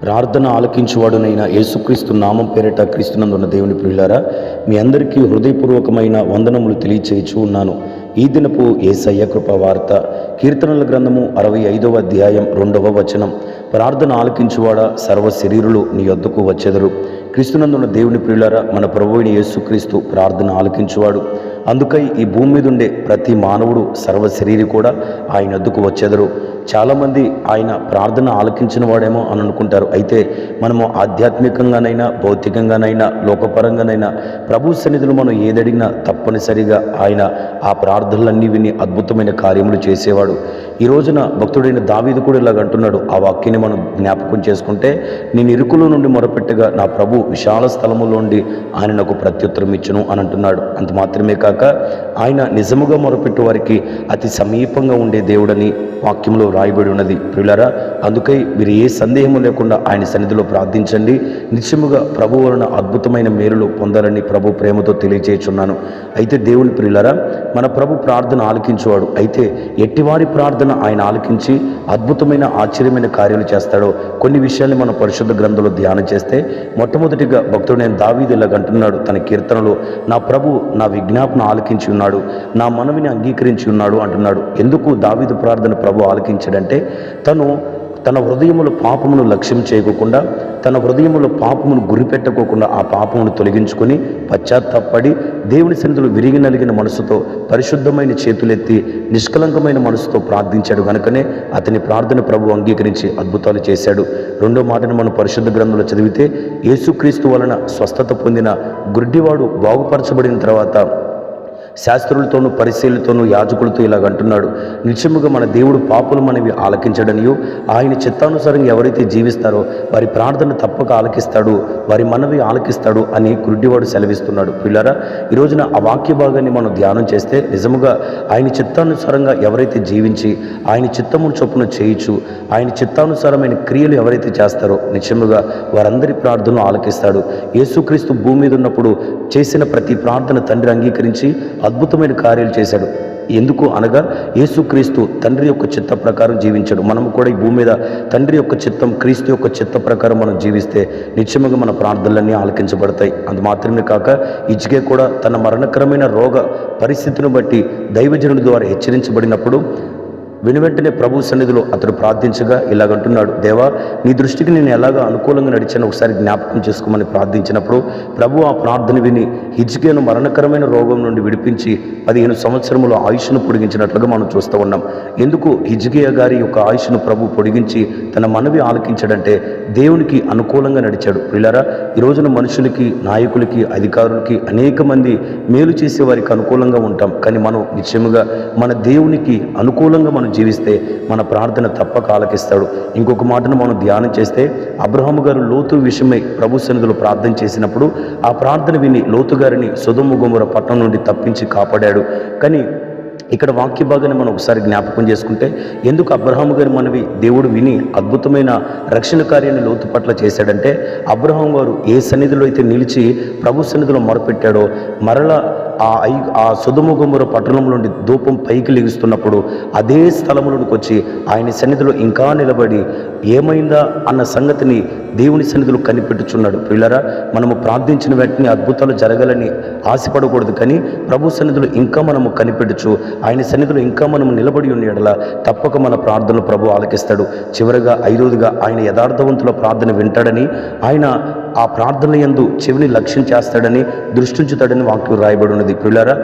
ప్రార్థన ఆలకించువాడునైన యేసుక్రీస్తు నామం పేరిట క్రీస్తునందున్న దేవుని ప్రియులారా, మీ అందరికీ హృదయపూర్వకమైన వందనములు తెలియచేయచ్చు ఉన్నాను. ఈ దినపు యేసయ్య కృప వార్త, కీర్తనల గ్రంథము 65వ అధ్యాయం 2వ వచనం. ప్రార్థన ఆలకించువాడా, సర్వ శరీరులు నీ యొద్దకు వచ్చెదరు. క్రీస్తునందున్న దేవుని ప్రియులారా, మన ప్రభువైన యేసుక్రీస్తు ప్రార్థన ఆలకించువాడు. అందుకై ఈ భూమి మీద ఉండే ప్రతి మానవుడు, సర్వ శరీరి కూడా ఆయన వద్దకు వచ్చెదరు. చాలామంది ఆయన ప్రార్థన ఆలకించిన వాడేమో అని అనుకుంటారు. అయితే మనము ఆధ్యాత్మికంగానైనా, భౌతికంగానైనా, లోకపరంగానైనా ప్రభు సన్నిధిలో మనం ఏదడిగినా తప్పనిసరిగా ఆయన ఆ ప్రార్థనలన్నీ విని అద్భుతమైన కార్యములు చేసేవాడు. ఈ రోజున భక్తుడైన దావీదు కూడా ఇలాగ అంటున్నాడు. ఆ వాక్యాన్ని మనం జ్ఞాపకం చేసుకుంటే, నేను ఇరుకులో నుండి మొరపెట్టగా నా ప్రభు విశాల స్థలములో ఉండి ఆయన నాకు ప్రత్యుత్తరం ఇచ్చును అని అంటున్నాడు. అంత మాత్రమే కాక ఆయన నిజముగా మొరపెట్టు వారికి అతి సమీపంగా ఉండే దేవుడని వాక్యంలో రాయబడి ఉన్నది. ప్రియులారా, అందుకై మీరు ఏ సందేహము లేకుండా ఆయన సన్నిధిలో ప్రార్థించండి. నిశ్చయముగా ప్రభు వలన అద్భుతమైన మేలులు పొందాలని ప్రభు ప్రేమతో తెలియజేస్తున్నాను. అయితే దేవుని ప్రియులారా, మన ప్రభు ప్రార్థన ఆలకించేవాడు. అయితే ఎట్టివారి ప్రార్థన ఆయన ఆలకించి అద్భుతమైన ఆశ్చర్యమైన కార్యాలు చేస్తాడో కొన్ని విషయాన్ని మనం పరిశుద్ధ గ్రంథంలో ధ్యానం చేస్తే, మొట్టమొదటిగా భక్తుడైన దావీదు ఇలాగ అంటున్నాడు తన కీర్తనలో, నా ప్రభు నా విజ్ఞాపన ఆలకించి ఉన్నాడు, నా మనవిని అంగీకరించి ఉన్నాడు అంటున్నాడు. ఎందుకు దావీదు ప్రార్థన ప్రభు ఆలకించాడంటే, తన హృదయములో పాపమును లక్ష్యం చేయకోకుండా, తన హృదయములో పాపమును గురిపెట్టుకోకుండా ఆ పాపమును తొలగించుకొని పశ్చాత్తాపడి దేవుని సన్నిధిలో విరిగి నలిగిన మనసుతో, పరిశుద్ధమైన చేతులెత్తి నిష్కలంకమైన మనసుతో ప్రార్థించాడు. కనుకనే అతని ప్రార్థన ప్రభు అంగీకరించి అద్భుతాలు చేశాడు. రెండో మాటను మనం పరిశుద్ధ గ్రంథంలో చదివితే, యేసుక్రీస్తు వలన స్వస్థత పొందిన గుడ్డివాడు బాగుపరచబడిన తర్వాత శాస్త్రులతోనూ, పరిశీలతోనూ, యాజకులతో ఇలాగ అంటున్నాడు, నిశ్చయముగా మన దేవుడు పాపులు మనవి ఆలకించడనియు, ఆయన చిత్తానుసారంగా ఎవరైతే జీవిస్తారో వారి ప్రార్థన తప్పక ఆలకిస్తాడు, వారి మనవి ఆలకిస్తాడు అని గుడ్డివాడు సెలవిస్తున్నాడు. పిల్లరా, ఈ రోజున ఆ వాక్య భాగాన్ని మనం ధ్యానం చేస్తే, నిజముగా ఆయన చిత్తానుసారంగా ఎవరైతే జీవించి ఆయన చిత్తమును చొప్పున చేయించు, ఆయన చిత్తానుసారమైన క్రియలు ఎవరైతే చేస్తారో నిశ్చయముగా వారందరి ప్రార్థనలు ఆలకిస్తాడు. యేసుక్రీస్తు భూమి మీద ఉన్నప్పుడు చేసిన ప్రతి ప్రార్థన తండ్రి అంగీకరించి అద్భుతమైన కార్యాలు చేశాడు. ఎందుకు అనగా, యేసుక్రీస్తు తండ్రి యొక్క చిత్త ప్రకారం జీవించాడు. మనము కూడా ఈ భూమి మీద తండ్రి యొక్క చిత్తం, క్రీస్తు యొక్క చిత్త ప్రకారం మనం జీవిస్తే నిశ్చయముగా మన ప్రార్థనలన్నీ ఆలకించబడతాయి. అందు మాత్రమే కాక హిజ్కియా కూడా తన మరణకరమైన రోగ పరిస్థితిని బట్టి దైవజనుడి ద్వారా హెచ్చరించబడినప్పుడు వెనువెంటనే ప్రభు సన్నిధిలో అతడు ప్రార్థించగా ఇలాగంటున్నాడు, దేవా, నీ దృష్టికి నేను ఎలాగ అనుకూలంగా నడిచాను ఒకసారి జ్ఞాపకం చేసుకోమని ప్రార్థించినప్పుడు ప్రభు ఆ ప్రార్థన విని హిజ్కియాను మరణకరమైన రోగం నుండి విడిపించి 15 సంవత్సరముల ఆయుష్ను పొడిగించినట్లుగా మనం చూస్తూ ఉన్నాం. ఎందుకు హిజ్కియా గారి యొక్క ఆయుష్ను ప్రభు పొడిగించి తన మనవి ఆలకించాడంటే, దేవునికి అనుకూలంగా నడిచాడు. ప్రియులారా, ఈ రోజున మనుషులకి, నాయకులకి, అధికారులకి అనేక మంది మేలు చేసే వారికి అనుకూలంగా ఉంటాం. కానీ మనం నిశ్చయముగా మన దేవునికి అనుకూలంగా మనం జీవిస్తే మన ప్రార్థన తప్పక ఆలకిస్తాడు. ఇంకొక మాటను మనం ధ్యానం చేస్తే, అబ్రహాము గారు లోతు విషయమై ప్రభు సన్నిధిలో ప్రార్థన చేసినప్పుడు ఆ ప్రార్థన విని లోతు గారిని సొదొమ గొమొర్రా పట్టణం నుండి తప్పించి కాపాడాడు. కానీ ఇక్కడ వాక్య భాగాన్ని మనం ఒకసారి జ్ఞాపకం చేసుకుంటే, ఎందుకు అబ్రహాము గారి మనవి దేవుడు విని అద్భుతమైన రక్షణ కార్యాన్ని లోతు పట్ల చేశాడంటే, అబ్రహాం గారు ఏ సన్నిధిలో అయితే నిలిచి ప్రభు సన్నిధిలో మొరపెట్టాడో, మరలా ఆ సొదొమ గొమొర్రా పట్టణం నుండి ధూపం పైకి లెగుస్తున్నప్పుడు అదే స్థలములోకి వచ్చి ఆయన సన్నిధిలో ఇంకా నిలబడి ఏమైందా అన్న సంగతిని దేవుని సన్నిధిలో కనిపెట్టుచున్నాడు. పిల్లరా, మనము ప్రార్థించిన వెంటనే అద్భుతాలు జరగాలని ఆశపడకూడదు. కానీ ప్రభు సన్నిధిలో ఇంకా మనము కనిపెట్టుచు ఆయన సన్నిధిలో ఇంకా మనము నిలబడి ఉన్న యెడల తప్పక మన ప్రార్థనలు ప్రభు ఆలకిస్తాడు. చివరగా 5వదిగా ఆయన యథార్థవంతుల ప్రార్థన వింటాడని, ఆయన ఆ ప్రార్థనల యందు చెవిని లక్ష్యం చేస్తాడని, దృష్టించుతాడని వాక్యం రాయబడి ఉన్నది. ప్రియులారా,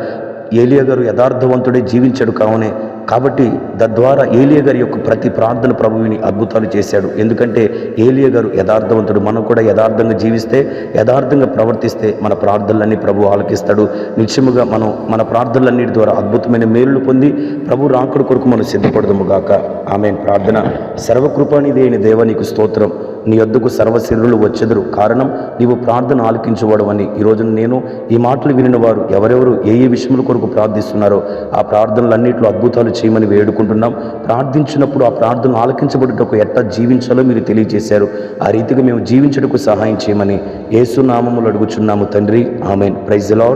ఏలియా గారు యథార్థవంతుడే జీవించాడు కాబట్టి తద్వారా ఏలియా గారి యొక్క ప్రతి ప్రార్థన ప్రభువుని అద్భుతాలు చేశాడు. ఎందుకంటే ఏలియా గారు యథార్థవంతుడు. మనం కూడా యథార్థంగా జీవిస్తే, యథార్థంగా ప్రవర్తిస్తే మన ప్రార్థనలన్నీ ప్రభు ఆలకిస్తాడు. నిశ్చయముగా మనం మన ప్రార్థనలన్నిటి ద్వారా అద్భుతమైన మేలులు పొంది ప్రభు రాకడ కొరకు మనం సిద్ధపడదాము గాక. ఆమేన్. ప్రార్థన. సర్వకృపానిధి అయిన దేవా, నీకు స్తోత్రం. నీ యొద్దకు సర్వశరీరులు వచ్చెదరు, కారణం నీవు ప్రార్థన ఆలకించేవాడవని. ఈరోజు నేను ఈ మాటలు వినిన వారు ఎవరెవరు ఏ విషయముల కొరకు ప్రార్థిస్తున్నారో ఆ ప్రార్థనలన్నింటిలో అద్భుతాలు చేయమని వేడుకుంటున్నాం. ప్రార్థించినప్పుడు ఆ ప్రార్థన ఆలకించబడుటకు ఎట్లా జీవించాలో మీరు తెలియజేశారు. ఆ రీతిగా మేము జీవించడానికి సహాయం చేయమని యేసు నామములో అడుగుచున్నాము తండ్రి. ఆమేన్. Praise the lord.